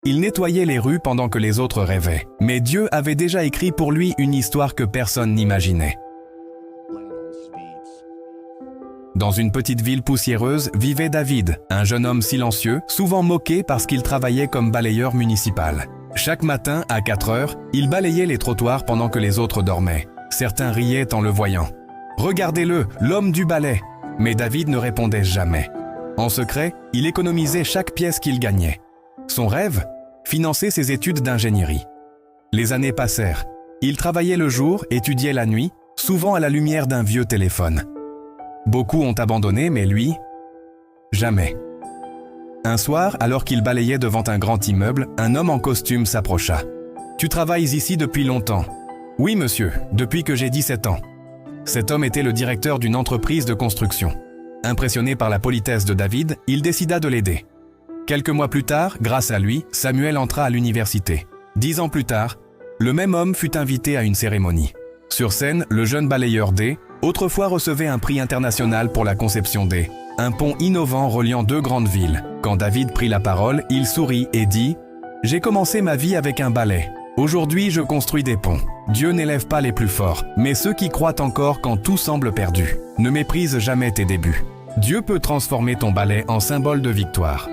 Il nettoyait les rues pendant que les autres rêvaient. Mais Dieu avait déjà écrit pour lui une histoire que personne n'imaginait. Dans une petite ville poussiéreuse vivait David, un jeune homme silencieux, souvent moqué parce qu'il travaillait comme balayeur municipal. Chaque matin, à 4 heures, il balayait les trottoirs pendant que les autres dormaient. Certains riaient en le voyant. « Regardez-le, l'homme du balai !» Mais David ne répondait jamais. En secret, il économisait chaque pièce qu'il gagnait. Son rêve ? Financer ses études d'ingénierie. Les années passèrent. Il travaillait le jour, étudiait la nuit, souvent à la lumière d'un vieux téléphone. Beaucoup ont abandonné, mais lui, jamais. Un soir, alors qu'il balayait devant un grand immeuble, un homme en costume s'approcha. « Tu travailles ici depuis longtemps ?»« Oui, monsieur, depuis que j'ai 17 ans. » Cet homme était le directeur d'une entreprise de construction. Impressionné par la politesse de David, il décida de l'aider. Quelques mois plus tard, grâce à lui, Samuel entra à l'université. 10 ans plus tard, le même homme fut invité à une cérémonie. Sur scène, le jeune balayeur D, autrefois recevait un prix international pour la conception D, un pont innovant reliant deux grandes villes. Quand David prit la parole, il sourit et dit « J'ai commencé ma vie avec un balai. Aujourd'hui, je construis des ponts. Dieu n'élève pas les plus forts, mais ceux qui croient encore quand tout semble perdu. Ne méprise jamais tes débuts. Dieu peut transformer ton balai en symbole de victoire. »